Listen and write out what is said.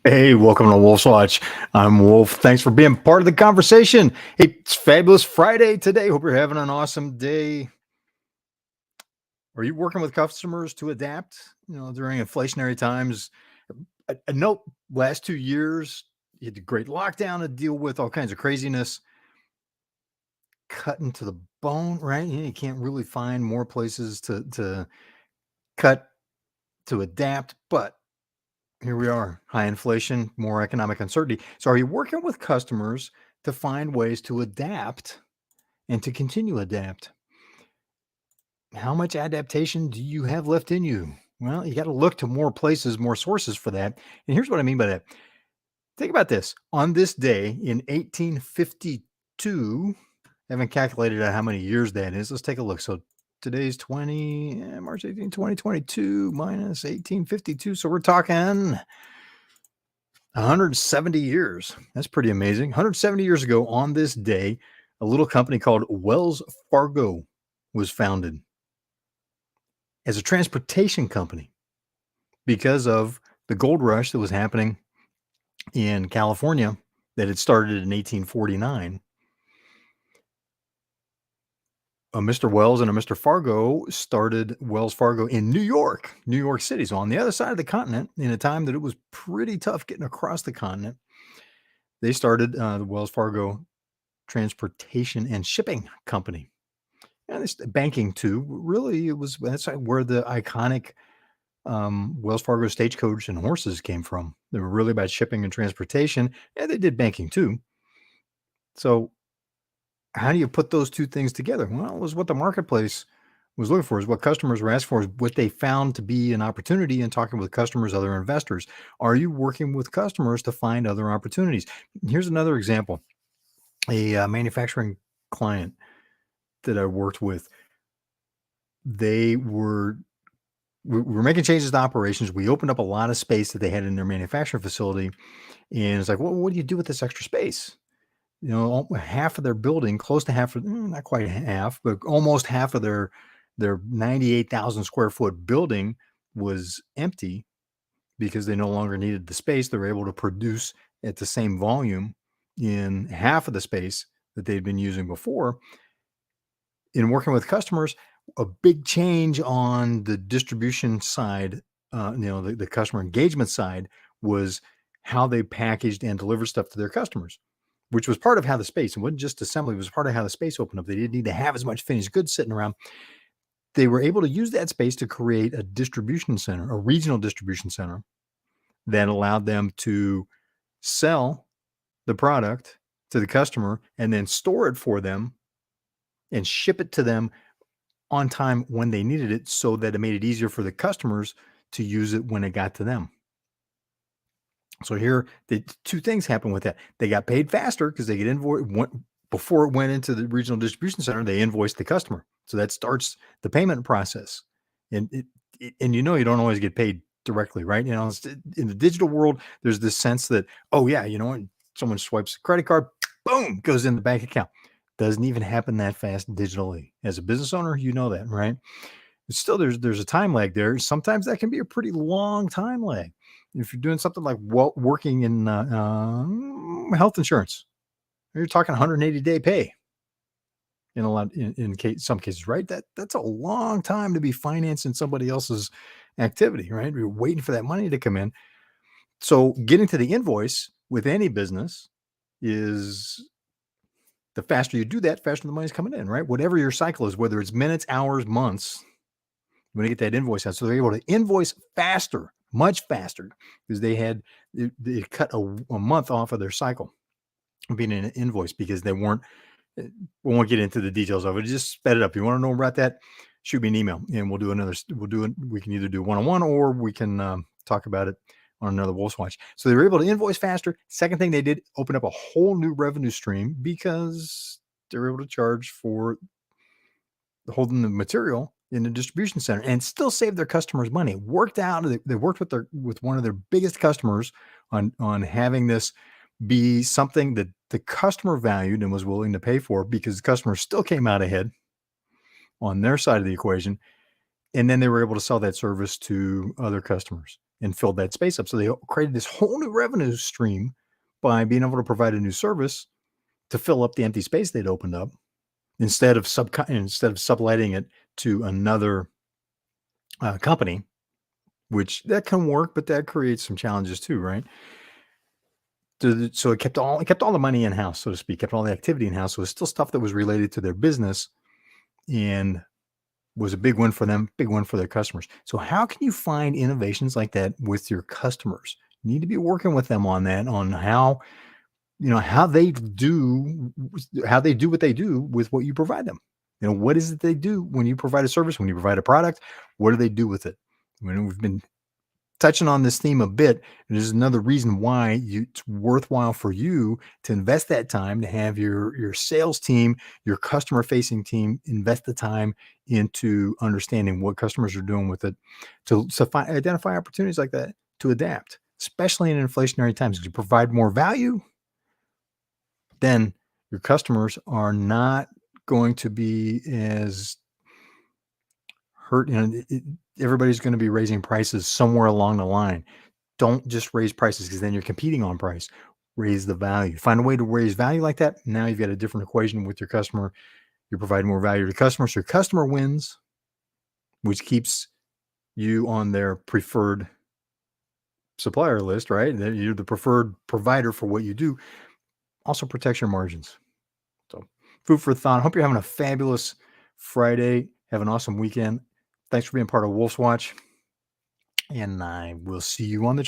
Hey, welcome to Wolf's Watch. I'm Wolf. Thanks for being part of the conversation. Hey, it's Fabulous Friday today. Hope you're having an awesome day. Are you working with customers to adapt, during inflationary times? I know last 2 years, you had the great lockdown to deal with, all kinds of craziness, cutting to the bone, right? You can't really find more places to cut, to adapt, but here we are, high inflation, more economic uncertainty. So, are you working with customers to find ways to adapt and to continue adapt? How much adaptation do you have left in you? Well, you got to look to more places, more sources for that. And here's what I mean by that. Think about this. On this day in 1852, I haven't calculated out how many years that is. Let's take a look. So today's March 18, 2022 minus 1852. So we're talking 170 years. That's pretty amazing. 170 years ago on this day, a little company called Wells Fargo was founded as a transportation company because of the gold rush that was happening in California that had started in 1849. Mr. Wells and a Mr. Fargo started Wells Fargo in New York City. So on the other side of the continent, in a time that it was pretty tough getting across the continent, they started the Wells Fargo Transportation and Shipping Company. And it's banking too. Really, that's where the iconic Wells Fargo stagecoach and horses came from. They were really about shipping and transportation, and they did banking too. So, how do you put those two things together? Well, it was what the marketplace was looking for, is what customers were asking for, is what they found to be an opportunity in talking with customers, other investors. Are you working with customers to find other opportunities? Here's another example. A manufacturing client that I worked with, they were we were making changes to operations. We opened up a lot of space that they had in their manufacturing facility, and it's like, well, what do you do with this extra space? Half of their building, close to half, not quite half, but almost half of their 98,000 square foot building was empty because they no longer needed the space. They were able to produce at the same volume in half of the space that they'd been using before. In working with customers, a big change on the distribution side, the customer engagement side, was how they packaged and delivered stuff to their customers, which was part of how the space, it wasn't just assembly, it was part of how the space opened up. They didn't need to have as much finished goods sitting around. They were able to use that space to create a distribution center, a regional distribution center that allowed them to sell the product to the customer and then store it for them and ship it to them on time when they needed it, so that it made it easier for the customers to use it when it got to them. So here, the two things happen with that. They got paid faster because they get invoiced before it went into the regional distribution center. They invoiced the customer, so that starts the payment process. And you don't always get paid directly, right? In the digital world, there's this sense that, oh yeah, when someone swipes a credit card, boom, goes in the bank account. Doesn't even happen that fast digitally. As a business owner, you know that, right? But still, there's a time lag there. Sometimes that can be a pretty long time lag. If you're doing something like working in health insurance, you're talking 180-day pay in some cases, right? That's a long time to be financing somebody else's activity, right? You're waiting for that money to come in. So getting to the invoice with any business is, the faster you do that, faster the money's coming in, right? Whatever your cycle is, whether it's minutes, hours, months, you want to get that invoice out. So they're able to invoice faster, much faster, because they cut a month off of their cycle of being an invoice, because they weren't. We won't get into the details of it. Just sped it up. You want to know about that? Shoot me an email, and we'll do another. We can either do one-on-one, or we can talk about it on another Wolf's Watch. So they were able to invoice faster. Second thing they did, open up a whole new revenue stream, because they were able to charge for holding the material in the distribution center and still save their customers money. It worked out. They worked with one of their biggest customers on having this be something that the customer valued and was willing to pay for, because the customer still came out ahead on their side of the equation. And then they were able to sell that service to other customers. and filled that space up. So they created this whole new revenue stream by being able to provide a new service to fill up the empty space they'd opened up instead of subletting it to another company, which that can work, but that creates some challenges too, right? So it kept all the money in house, so to speak, kept all the activity in house. So it was still stuff that was related to their business and was a big win for them, big win for their customers. So how can you find innovations like that with your customers? You need to be working with them on that, on how they do what they do with what you provide them. What is it they do when you provide a service, when you provide a product? What do they do with it? We've been touching on this theme a bit, and there's another reason why it's worthwhile for you to invest that time to have your sales team, your customer facing team invest the time into understanding what customers are doing with it to identify opportunities like that to adapt, especially in inflationary times. As you provide more value, then your customers are not going to be as hurt. Everybody's going to be raising prices somewhere along the line. Don't just raise prices because then you're competing on price. Raise the value. Find a way to raise value like that. Now you've got a different equation with your customer. You're providing more value to customers. So your customer wins, which keeps you on their preferred supplier list, right? You're the preferred provider for what you do. Also protects your margins. So, food for thought. Hope you're having a fabulous Friday. Have an awesome weekend. Thanks for being part of Wolf's Watch, and I will see you on the